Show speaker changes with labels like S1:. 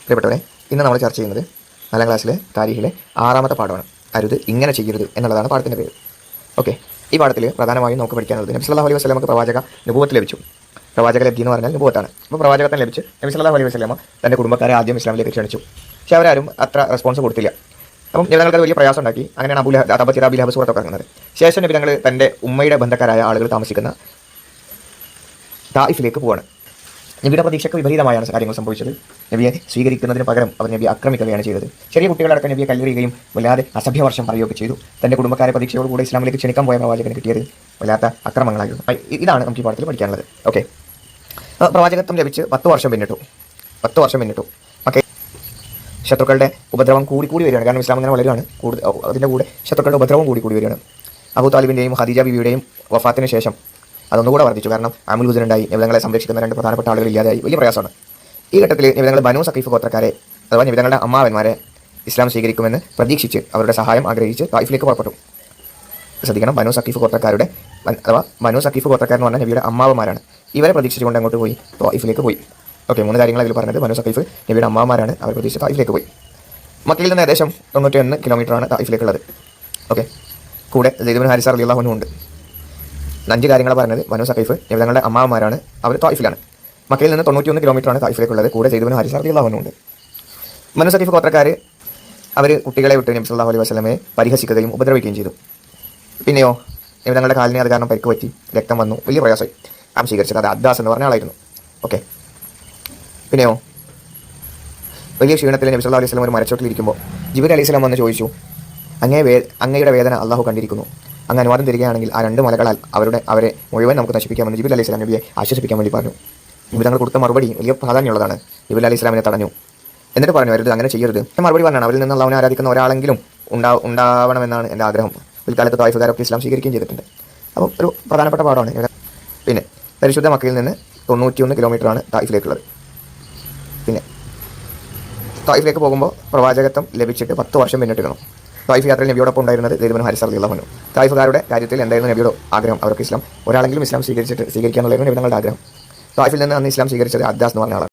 S1: പ്രിയപ്പെട്ടവരെ, ഇന്ന് നമ്മൾ ചർച്ച ചെയ്യുന്നത് 4ാം ക്ലാസ്സിലെ താരീഖിലെ 6ാമത്തെ പാഠമാണ്. അരുത്, ഇങ്ങനെ ചെയ്യരുത് എന്നുള്ളതാണ് പാഠത്തിൻ്റെ പേര്. ഓക്കെ, ഈ പാഠത്തിൽ പ്രധാനമായും നമുക്ക് പഠിക്കാനുള്ളത് നബി സല്ലല്ലാഹു അലൈഹി വസല്ലമക്ക് പ്രവാചക നുബുവത്ത് ലഭിച്ചു. പ്രവാചക ലബ്ധി എന്ന് പറഞ്ഞാൽ നുബുവത്താണ്. അപ്പോൾ പ്രവാചകത്വം ലഭിച്ച് നബി സല്ലല്ലാഹു അലൈഹി വസല്ലമ തൻ്റെ കുടുംബക്കാരെ ആദ്യം ഇസ്ലാമിലേക്ക് ക്ഷണിച്ചു. പക്ഷേ അവരാരും അത്ര റെസ്പോൺസ് കൊടുത്തില്ല. അപ്പം ഞങ്ങൾക്ക് വലിയ പ്രയാസം ഉണ്ടാക്കി. അങ്ങനെയാണ് അബു ലഹബ് സൂറത്തൊക്കെ ഇറങ്ങുന്നത്. ശേഷം നബി ഞങ്ങൾ തൻ്റെ ഉമ്മയുടെ ബന്ധക്കാരായ ആളുകൾ താമസിക്കുന്ന തായിഫിലേക്ക് പോവാണ്. നബിയുടെ പ്രതീക്ഷയ്ക്ക് വിപരീതമായാണ് കാര്യങ്ങൾ സംഭവിച്ചത്. നബിയെ സ്വീകരിക്കുന്നതിന് പകരം അവർ നബിയെ ആക്രമിക്കുകയാണ് ചെയ്തത്. ചെറിയ കുട്ടികളടക്കം നബിയെ കല്ലെറിയുകയും വല്ലാതെ അസഭ്യവർഷം പറയുകയൊക്കെ ചെയ്തു. തൻ്റെ കുടുംബക്കാരെ പ്രതീക്ഷയോടുകൂടി ഇസ്ലാമിലേക്ക് ക്ഷണിക്കാൻ പോയ പ്രവാചകന് കിട്ടിയത് വല്ലാത്ത അക്രമങ്ങളായിരുന്നു. ഇതാണ് നമുക്ക് ഈ പാഠത്തിൽ പഠിക്കാനുള്ളത്. ഓക്കെ, പ്രവാചകത്വം ലഭിച്ച് 10 വർഷം പിന്നിട്ടു. ഓക്കെ, ശത്രുക്കളുടെ ഉപദ്രവം കൂടി വരികയാണ്. കാരണം ഇസ്ലാം ഇങ്ങനെ വളരുകയാണ്. അതിൻ്റെ കൂടെ ശത്രുക്കളുടെ ഉപദ്രവം കൂടി വരികയാണ്. അബൂ താലിബിൻ്റെയും ഖദീജ ബീവിയുടെയും വഫാത്തിന് ശേഷം അതൊന്നുകൂടെ വർദ്ധിച്ചു. കാരണം ആമുൽ ഹുസനുണ്ടായി. നബിതങ്ങളെ സംരക്ഷിക്കുന്ന 2 പ്രധാനപ്പെട്ട ആളുകൾ ഇല്ലാതായി. വലിയ പ്രയാസമാണ്. ഈ ഘട്ടത്തിൽ നബിതങ്ങൾ ബനു സഖീഫ് ഗോത്രക്കാരെ അഥവാ നബിതങ്ങളുടെ അമ്മാവന്മാരെ ഇസ്ലാം സ്വീകരിക്കുമെന്ന് പ്രതീക്ഷിച്ച് അവരുടെ സഹായം ആഗ്രഹിച്ച് തായിഫിലേക്ക് പുറപ്പെട്ടു. ശ്രദ്ധിക്കണം, ബനു സഖീഫ് ഗോത്രക്കാരുടെ അഥവാ ബനു സഖീഫ് ഗോത്രക്കാരെന്ന് പറഞ്ഞാൽ നബിയുടെ അമ്മാവന്മാരാണ്. ഇവരെ പ്രതീക്ഷിച്ചുകൊണ്ട് അങ്ങോട്ട് പോയി തായിഫിലേക്ക് പോയി. ഓക്കെ, 3 കാര്യങ്ങൾ അതിൽ പറഞ്ഞത്. ബനു സഖീഫ് നബിയുടെ അമ്മാവന്മാരാണ്. അവർ പ്രതീക്ഷിച്ച് തായിഫിലേക്ക് പോയി. മക്കയിൽ നിന്ന് ഏകദേശം 91 കിലോമീറ്ററാണ് തായിഫിലേക്കുള്ളത്. ഓക്കെ, കൂടെ സെയ്ദ് ബിൻ ഹാരിസ റളിയല്ലാഹു അൻഹു ഉണ്ട്. 5 കാര്യങ്ങൾ പറഞ്ഞത്. ബനു സഖീഫ് നബിതങ്ങളുടെ അമ്മാവന്മാരാണ്. അവർ തായിഫിലാണ്. മക്കയിൽ നിന്ന് 91 കിലോമീറ്ററാണ് തായിഫിലേക്കുള്ളത്. കൂടെ സെയ്ദ് ബിൻ ഹാരിസ റളിയല്ലാഹു അൻഹു ഉണ്ട്. ബനു സഖീഫ് ഗോത്രക്കാർ അവർ കുട്ടികളെ വിട്ട് നബി സല്ലല്ലാഹു അലൈഹി വസല്ലമയെ പരിഹസിക്കുകയും ഉപദ്രവിക്കുകയും ചെയ്തു. പിന്നെയോ നബിതങ്ങളുടെ കാലിന് അത് കാരണം പരിക്ക് പറ്റി, രക്തം വന്നു, വലിയ പ്രയാസമായി. സ്വീകരിച്ചത് അത് അദ്ദാസ് എന്ന് പറഞ്ഞ ആളായിരുന്നു. ഓക്കെ, പിന്നെയോ വലിയ ക്ഷീണത്തിൽ നബി സല്ലല്ലാഹു അലൈഹി വസല്ലം ഒരു മരച്ചോട്ടിലിരിക്കുമ്പോൾ ജിബ്രീൽ അലൈഹി സ്വലാം വന്ന് ചോദിച്ചു, അങ്ങയുടെ വേദന അള്ളാഹു കണ്ടിരിക്കുന്നു. അങ്ങ് അനുവാദം തരികയാണെങ്കിൽ ആ 2 മലകളാൽ അവരെ മുഴുവൻ നമുക്ക് നശിപ്പിക്കാമെന്ന് ജിബ്രീൽ അലൈഹി സ്വലാം നബിയെ ആശ്വസിപ്പിക്കാൻ വേണ്ടി പറഞ്ഞു. നബി തങ്ങൾ കൊടുത്ത മറുപടി വലിയ പ്രാധാന്യമുള്ളതാണ്. ജിബ്രീൽ അലൈഹി സ്വലാമിനെ തടഞ്ഞു. എന്നിട്ട് പറഞ്ഞു, അരുത്, അങ്ങനെ ചെയ്യരുത്. മറുപടി പറഞ്ഞാണ്, അവരിൽ നിന്ന് അള്ളാഹുവിനെ ആരാധിക്കുന്ന ഒരാളെങ്കിലും ഉണ്ടാവണമെന്നാണ് എൻ്റെ ആഗ്രഹം. പിൽക്കാലത്ത് തായിഫുകാരൊക്കെ ഇസ്ലാം സ്വീകരിക്കുകയും ചെയ്തിട്ടുണ്ട്. അപ്പം ഒരു പ്രധാനപ്പെട്ട പാഠമാണ്. പിന്നെ പരിശുദ്ധ മക്കയിൽ നിന്ന് 91 കിലോമീറ്ററാണ് തായിഫിലേക്കുള്ളത്. പിന്നെ തായിഫിലേക്ക് പോകുമ്പോൾ പ്രവാചകത്വം ലഭിച്ചിട്ട് 10 വർഷം പിന്നിട്ടിരുന്നു. തായിഫ് യാത്രയിൽ നബിയോടൊപ്പം ഉണ്ടായിരുന്നത് സെയ്ദ് ബിൻ ഹാരിസ റളിയല്ലാഹു അൻഹു. തായിഫുകാരുടെ കാര്യത്തിൽ എന്തായിരുന്നു നബിയുടെ ആഗ്രഹം? അവർക്ക് ഒരാളെങ്കിലും ഇസ്ലാം സ്വീകരിക്കാന്നുള്ളതായിരുന്നു നബിതങ്ങളുടെ ആഗ്രഹം. തായിഫിൽ നിന്ന് അന്ന് ഇസ്ലാം സ്വീകരിച്ചത് അദ്ദാസ് എന്ന് പറഞ്ഞ ആളാണ്.